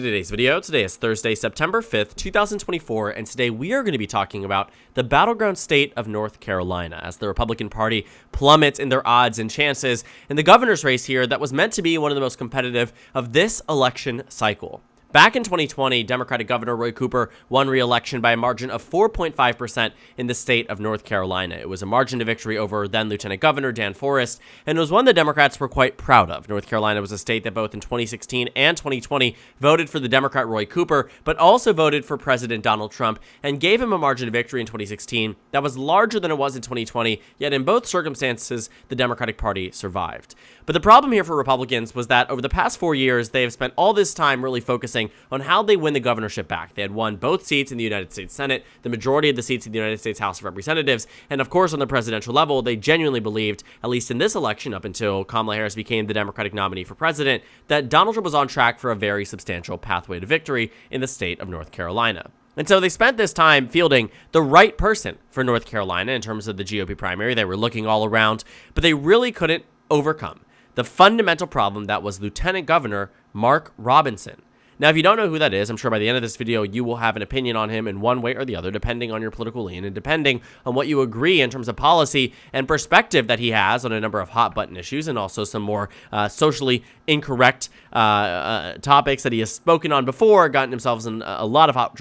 Today's video. Today is Thursday, September 5th, 2024, and today we are going to be talking about the battleground state of North Carolina as the Republican Party plummets in their odds and chances in the governor's race here that was meant to be one of the most competitive of this election cycle. Back in 2020, Democratic Governor Roy Cooper won re-election by a margin of 4.5% in the state of North Carolina. It was a margin to victory over then Lieutenant Governor Dan Forest, and it was one the Democrats were quite proud of. North Carolina was a state that both in 2016 and 2020 voted for the Democrat Roy Cooper, but also voted for President Donald Trump and gave him a margin of victory in 2016 that was larger than it was in 2020, yet in both circumstances, the Democratic Party survived. But the problem here for Republicans was that over the past 4 years, they have spent all this time really focusing on how they win the governorship back. They had won both seats in the United States Senate, the majority of the seats in the United States House of Representatives, and of course on the presidential level, they genuinely believed, at least in this election up until Kamala Harris became the Democratic nominee for president, that Donald Trump was on track for a very substantial pathway to victory in the state of North Carolina. And so they spent this time fielding the right person for North Carolina in terms of the GOP primary. They were looking all around, but they really couldn't overcome the fundamental problem that was Lieutenant Governor Mark Robinson. Now, if you don't know who that is, I'm sure by the end of this video, you will have an opinion on him in one way or the other, depending on your political lean and depending on what you agree in terms of policy and perspective that he has on a number of hot-button issues and also some more socially incorrect topics that he has spoken on before, gotten himself in a lot of hot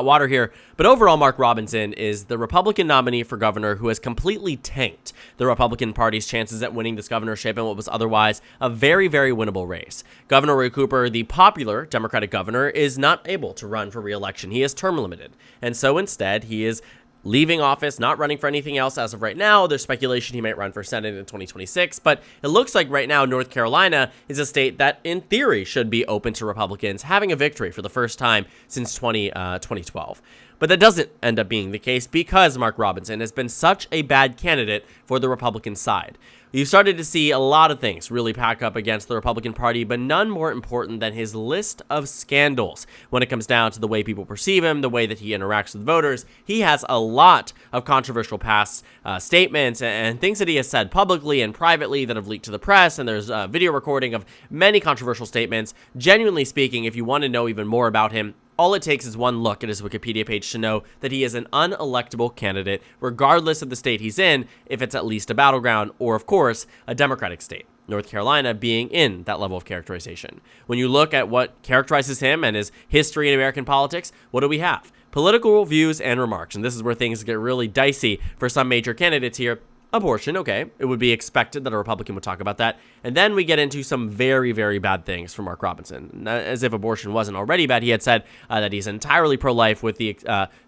water here. But overall, Mark Robinson is the Republican nominee for governor who has completely tanked the Republican Party's chances at winning this governorship in what was otherwise a very, very winnable race. Governor Roy Cooper, the popular Democratic governor, is not able to run for re-election. He is term limited. And so instead, he is leaving office, not running for anything else as of right now. There's speculation he might run for Senate in 2026, but it looks like right now North Carolina is a state that in theory should be open to Republicans having a victory for the first time since 2012. But that doesn't end up being the case because Mark Robinson has been such a bad candidate for the Republican side. You've started to see a lot of things really pack up against the Republican Party, but none more important than his list of scandals. When it comes down to the way people perceive him, the way that he interacts with voters, he has a lot of controversial past statements and things that he has said publicly and privately that have leaked to the press, and there's a video recording of many controversial statements. Genuinely speaking, if you want to know even more about him, all it takes is one look at his Wikipedia page to know that he is an unelectable candidate, regardless of the state he's in, if it's at least a battleground or, of course, a Democratic state. North Carolina being in that level of characterization. When you look at what characterizes him and his history in American politics, what do we have? Political views and remarks, and this is where things get really dicey for some major candidates here. Abortion, okay. It would be expected that a Republican would talk about that. And then we get into some very, very bad things from Mark Robinson. As if abortion wasn't already bad, he had said that he's entirely pro-life with the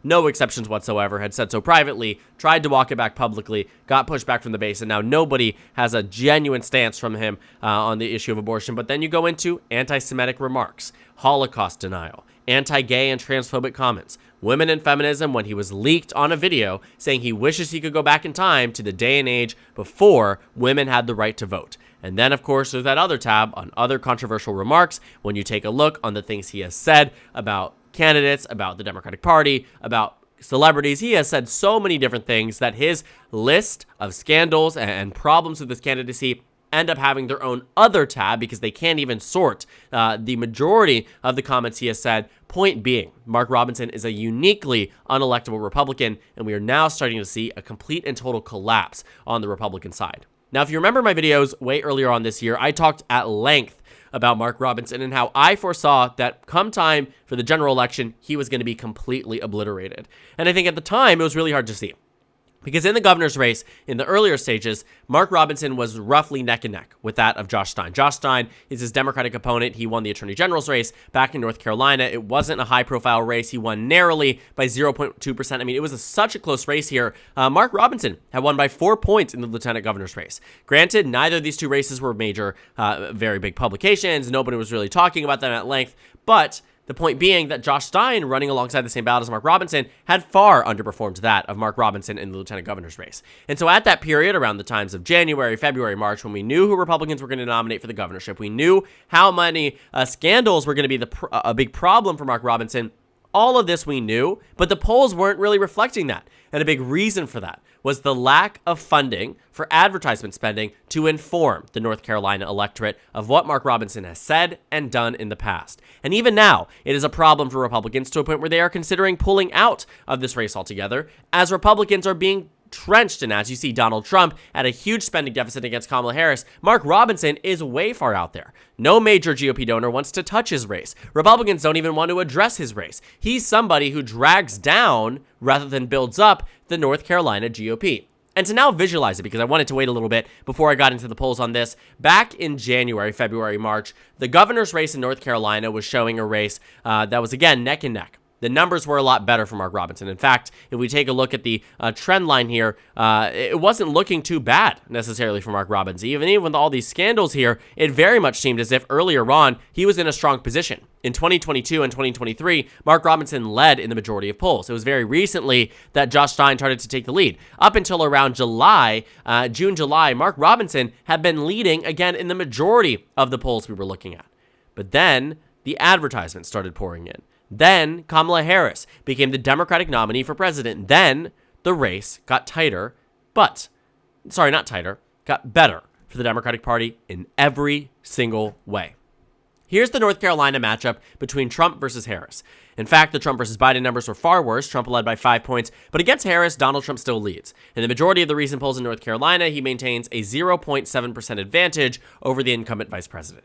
no exceptions whatsoever, had said so privately, tried to walk it back publicly, got pushed back from the base, and now nobody has a genuine stance from him on the issue of abortion. But then you go into anti-Semitic remarks, Holocaust denial, anti-gay and transphobic comments, women and feminism when he was leaked on a video saying he wishes he could go back in time to the day and age before women had the right to vote. And then, of course, there's that other tab on other controversial remarks when you take a look on the things he has said about candidates, about the Democratic Party, about celebrities. He has said so many different things that his list of scandals and problems with his candidacy end up having their own other tab because they can't even sort the majority of the comments he has said. Point being, Mark Robinson is a uniquely unelectable Republican, and we are now starting to see a complete and total collapse on the Republican side. Now, if you remember my videos way earlier on this year, I talked at length about Mark Robinson and how I foresaw that come time for the general election, he was going to be completely obliterated. And I think at the time, it was really hard to see. Because in the governor's race, in the earlier stages, Mark Robinson was roughly neck and neck with that of Josh Stein. Josh Stein is his Democratic opponent. He won the Attorney General's race back in North Carolina. It wasn't a high-profile race. He won narrowly by 0.2%. I mean, it was such a close race here. Mark Robinson had won by 4 points in the lieutenant governor's race. Granted, neither of these two races were major, very big publications. Nobody was really talking about them at length, but the point being that Josh Stein, running alongside the same ballot as Mark Robinson, had far underperformed that of Mark Robinson in the lieutenant governor's race. And so at that period, around the times of January, February, March, when we knew who Republicans were going to nominate for the governorship, we knew how many scandals were going to be a big problem for Mark Robinson. All of this we knew, but the polls weren't really reflecting that. And a big reason for that was the lack of funding for advertisement spending to inform the North Carolina electorate of what Mark Robinson has said and done in the past. And even now, it is a problem for Republicans to a point where they are considering pulling out of this race altogether, as Republicans are being trenched. And as you see Donald Trump at a huge spending deficit against Kamala Harris, Mark Robinson is way far out there. No major GOP donor wants to touch his race. Republicans don't even want to address his race. He's somebody who drags down rather than builds up the North Carolina GOP. And to now visualize it, because I wanted to wait a little bit before I got into the polls on this, back in January, February, March, the governor's race in North Carolina was showing a race that was, again, neck and neck. The numbers were a lot better for Mark Robinson. In fact, if we take a look at the trend line here, it wasn't looking too bad necessarily for Mark Robinson. Even with all these scandals here, it very much seemed as if earlier on he was in a strong position. In 2022 and 2023, Mark Robinson led in the majority of polls. It was very recently that Josh Stein started to take the lead. Up until around June, July, Mark Robinson had been leading again in the majority of the polls we were looking at. But then the advertisements started pouring in. Then Kamala Harris became the Democratic nominee for president. Then the race got tighter, got better for the Democratic Party in every single way. Here's the North Carolina matchup between Trump versus Harris. In fact, the Trump versus Biden numbers were far worse. Trump led by 5 points, but against Harris, Donald Trump still leads. In the majority of the recent polls in North Carolina, he maintains a 0.7% advantage over the incumbent vice president.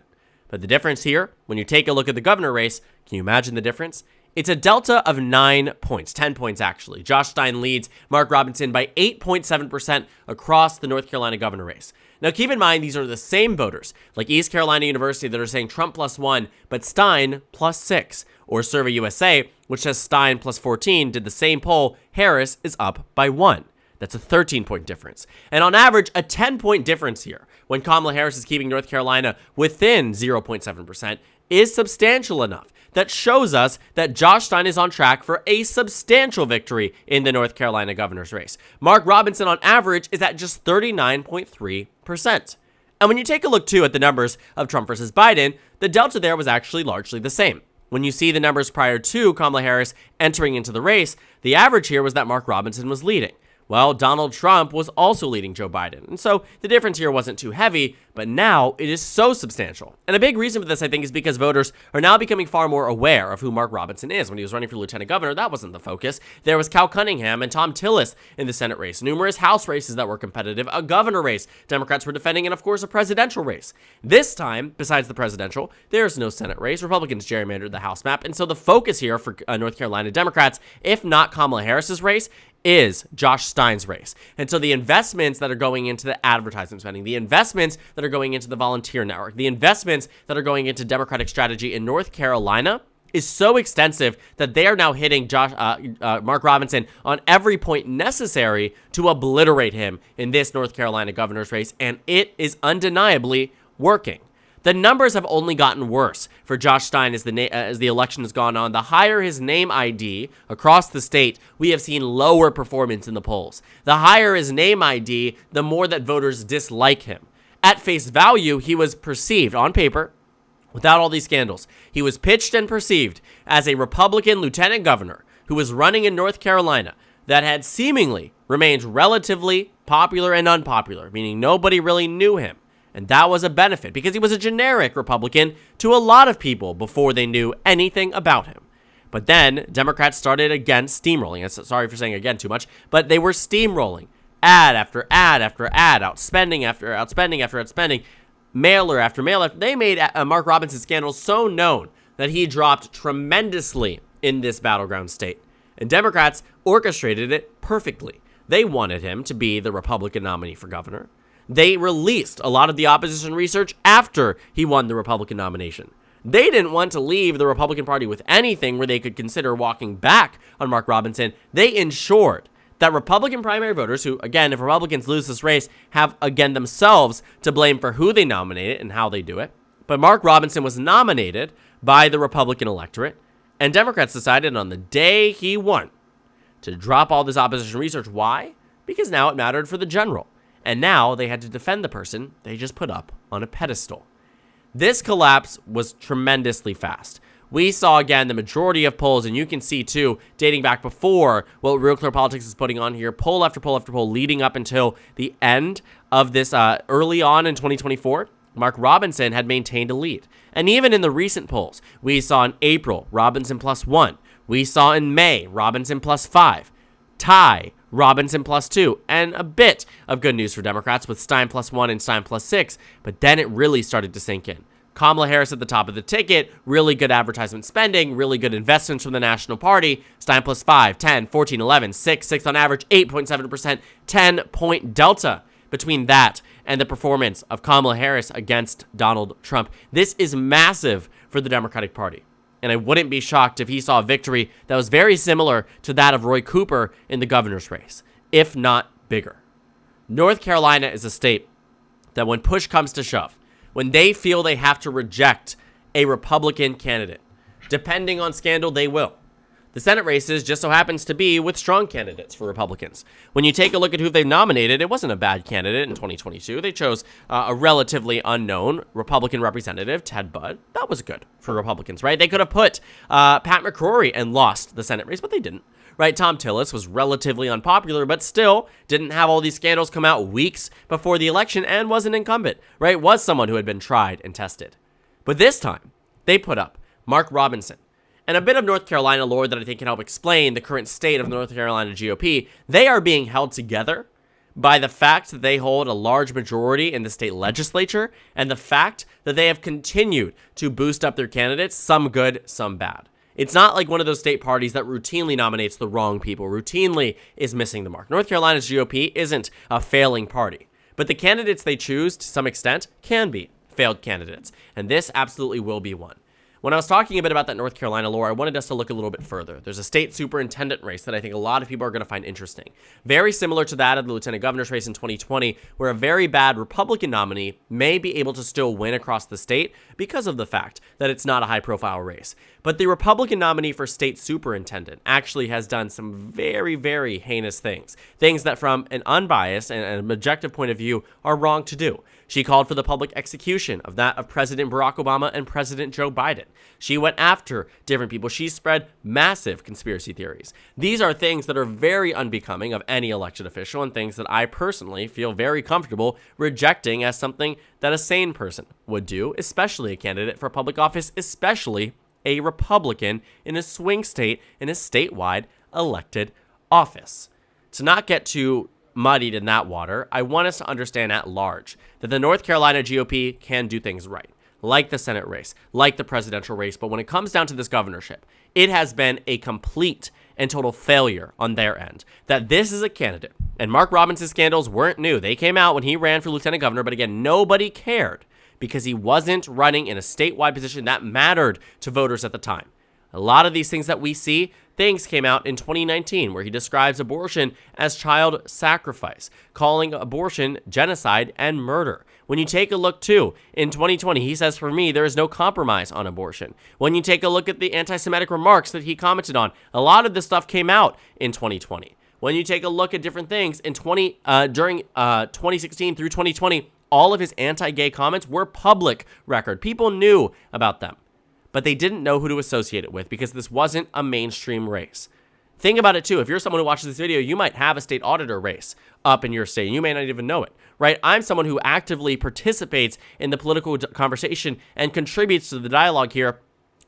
But the difference here, when you take a look at the governor race, can you imagine the difference? It's a delta of 9 points, 10 points actually. Josh Stein leads Mark Robinson by 8.7% across the North Carolina governor race. Now keep in mind, these are the same voters, like East Carolina University, that are saying Trump +1, but Stein +6. Or Survey USA, which says Stein +14, did the same poll, Harris is up by 1. That's a 13-point difference. And on average, a 10-point difference here, when Kamala Harris is keeping North Carolina within 0.7%, is substantial enough. That shows us that Josh Stein is on track for a substantial victory in the North Carolina governor's race. Mark Robinson, on average, is at just 39.3%. And when you take a look, too, at the numbers of Trump versus Biden, the delta there was actually largely the same. When you see the numbers prior to Kamala Harris entering into the race, the average here was that Mark Robinson was leading. Well, Donald Trump was also leading Joe Biden. And so the difference here wasn't too heavy, but now it is so substantial. And a big reason for this, I think, is because voters are now becoming far more aware of who Mark Robinson is. When he was running for lieutenant governor, that wasn't the focus. There was Cal Cunningham and Tom Tillis in the Senate race, numerous House races that were competitive, a governor race Democrats were defending, and of course a presidential race. This time, besides the presidential, there's no Senate race. Republicans gerrymandered the House map. And so the focus here for North Carolina Democrats, if not Kamala Harris's race, is Josh Stein's race. And so the investments that are going into the advertisement spending, the investments that are going into the volunteer network, the investments that are going into Democratic strategy in North Carolina is so extensive that they are now hitting Mark Robinson on every point necessary to obliterate him in this North Carolina governor's race, and it is undeniably working. The numbers have only gotten worse for Josh Stein as the election has gone on. The higher his name ID across the state, we have seen lower performance in the polls. The higher his name ID, the more that voters dislike him. At face value, he was perceived, on paper, without all these scandals, he was pitched and perceived as a Republican lieutenant governor who was running in North Carolina that had seemingly remained relatively popular and unpopular, meaning nobody really knew him. And that was a benefit because he was a generic Republican to a lot of people before they knew anything about him. But then Democrats started again steamrolling. Sorry for saying again too much, but they were steamrolling. Ad after ad after ad, outspending after outspending after outspending, mailer after mailer. They made Mark Robinson's scandal so known that he dropped tremendously in this battleground state. And Democrats orchestrated it perfectly. They wanted him to be the Republican nominee for governor. They released a lot of the opposition research after he won the Republican nomination. They didn't want to leave the Republican Party with anything where they could consider walking back on Mark Robinson. They ensured that Republican primary voters, who, again, if Republicans lose this race, have, again, themselves to blame for who they nominated and how they do it. But Mark Robinson was nominated by the Republican electorate, and Democrats decided on the day he won to drop all this opposition research. Why? Because now it mattered for the general. And now they had to defend the person they just put up on a pedestal. This collapse was tremendously fast. We saw, again, the majority of polls, and you can see, too, dating back before what Real Clear Politics is putting on here, poll after poll after poll, leading up until the end of this early on in 2024, Mark Robinson had maintained a lead. And even in the recent polls, we saw in April, Robinson +1. We saw in May, Robinson +5. Tie, Robinson +2. And a bit of good news for Democrats with Stein +1 and Stein +6. But then it really started to sink in. Kamala Harris at the top of the ticket, really good advertisement spending, really good investments from the National Party. Stein +5, 10, 14, 11, 6 on average, 8.7%, 10-point delta between that and the performance of Kamala Harris against Donald Trump. This is massive for the Democratic Party. And I wouldn't be shocked if he saw a victory that was very similar to that of Roy Cooper in the governor's race, if not bigger. North Carolina is a state that when push comes to shove, when they feel they have to reject a Republican candidate, depending on scandal, they will. The Senate races just so happens to be with strong candidates for Republicans. When you take a look at who they've nominated, it wasn't a bad candidate in 2022. They chose a relatively unknown Republican representative, Ted Budd. That was good for Republicans, right? They could have put Pat McCrory and lost the Senate race, but they didn't. Right, Tom Tillis was relatively unpopular, but still didn't have all these scandals come out weeks before the election and was an incumbent, right? Was someone who had been tried and tested. But this time, they put up Mark Robinson. And a bit of North Carolina lore that I think can help explain the current state of the North Carolina GOP. They are being held together by the fact that they hold a large majority in the state legislature and the fact that they have continued to boost up their candidates, some good, some bad. It's not like one of those state parties that routinely nominates the wrong people, routinely is missing the mark. North Carolina's GOP isn't a failing party, but the candidates they choose, to some extent, can be failed candidates, and this absolutely will be one. When I was talking a bit about that North Carolina lore, I wanted us to look a little bit further. There's a state superintendent race that I think a lot of people are going to find interesting. Very similar to that of the lieutenant governor's race in 2020, where a very bad Republican nominee may be able to still win across the state because of the fact that it's not a high-profile race. But the Republican nominee for state superintendent actually has done some very, very heinous things. Things that from an unbiased and an objective point of view are wrong to do. She called for the public execution of that of President Barack Obama and President Joe Biden. She went after different people. She spread massive conspiracy theories. These are things that are very unbecoming of any elected official and things that I personally feel very comfortable rejecting as something that a sane person would do, especially a candidate for public office, especially a Republican in a swing state in a statewide elected office. To not get too muddied in that water, I want us to understand at large that the North Carolina GOP can do things right, like the Senate race, like the presidential race, but when it comes down to this governorship, it has been a complete and total failure on their end. That this is a candidate, and Mark Robinson's scandals weren't new. They came out when he ran for lieutenant governor, but again, nobody cared because he wasn't running in a statewide position that mattered to voters at the time. A lot of these things that we see, things came out in 2019 where he describes abortion as child sacrifice, calling abortion genocide and murder. When you take a look, too, in 2020, he says, for me, there is no compromise on abortion. When you take a look at the anti-Semitic remarks that he commented on, a lot of this stuff came out in 2020. When you take a look at different things in during 2016 through 2020, all of his anti-gay comments were public record. People knew about them, but they didn't know who to associate it with because this wasn't a mainstream race. Think about it, too. If you're someone who watches this video, you might have a state auditor race up in your state, and you may not even know it, right? I'm someone who actively participates in the political conversation and contributes to the dialogue here.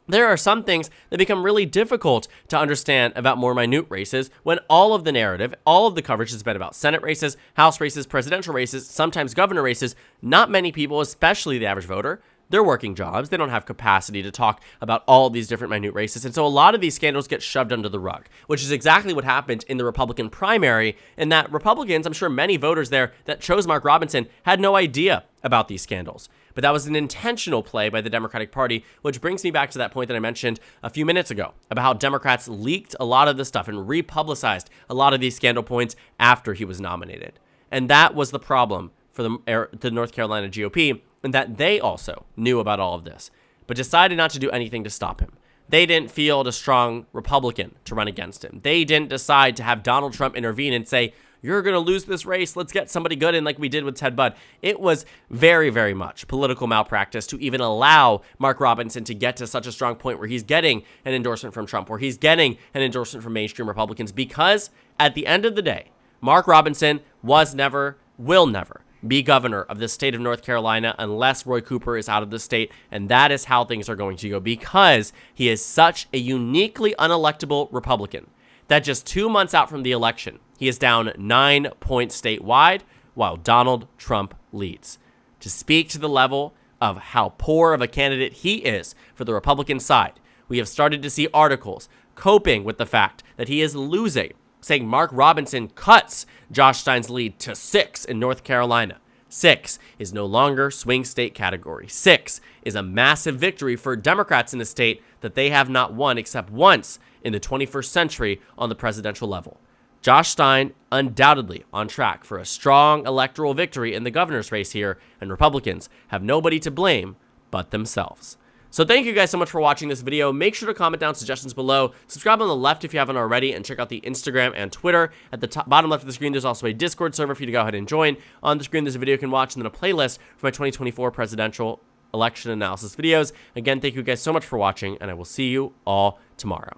There are some things that become really difficult to understand about more minute races when all of the narrative, all of the coverage has been about Senate races, House races, presidential races, sometimes governor races. Not many people, especially the average voter, they're working jobs. They don't have capacity to talk about all these different minute races. And so a lot of these scandals get shoved under the rug, which is exactly what happened in the Republican primary, in that Republicans, I'm sure many voters there that chose Mark Robinson, had no idea about these scandals. But that was an intentional play by the Democratic Party, which brings me back to that point that I mentioned a few minutes ago about how Democrats leaked a lot of this stuff and republicized a lot of these scandal points after he was nominated. And that was the problem for the North Carolina GOP, and that they also knew about all of this, but decided not to do anything to stop him. They didn't field a strong Republican to run against him. They didn't decide to have Donald Trump intervene and say, you're going to lose this race. Let's get somebody good in like we did with Ted Budd. It was very, very much political malpractice to even allow Mark Robinson to get to such a strong point where he's getting an endorsement from Trump, where he's getting an endorsement from mainstream Republicans, because at the end of the day, Mark Robinson was never, will never be governor of the state of North Carolina unless Roy Cooper is out of the state, and that is how things are going to go, because he is such a uniquely unelectable Republican that just 2 months out from the election, he is down 9 points statewide while Donald Trump leads. To speak to the level of how poor of a candidate he is for the Republican side, we have started to see articles coping with the fact that he is losing, saying Mark Robinson cuts Josh Stein's lead to 6 in North Carolina. 6 is no longer swing state category. 6 is a massive victory for Democrats in a state that they have not won except once in the 21st century on the presidential level. Josh Stein undoubtedly on track for a strong electoral victory in the governor's race here, and Republicans have nobody to blame but themselves. So thank you guys so much for watching this video. Make sure to comment down suggestions below. Subscribe on the left if you haven't already, and check out the Instagram and Twitter. At the bottom left of the screen, there's also a Discord server for you to go ahead and join. On the screen, there's a video you can watch, and then a playlist for my 2024 presidential election analysis videos. Again, thank you guys so much for watching, and I will see you all tomorrow.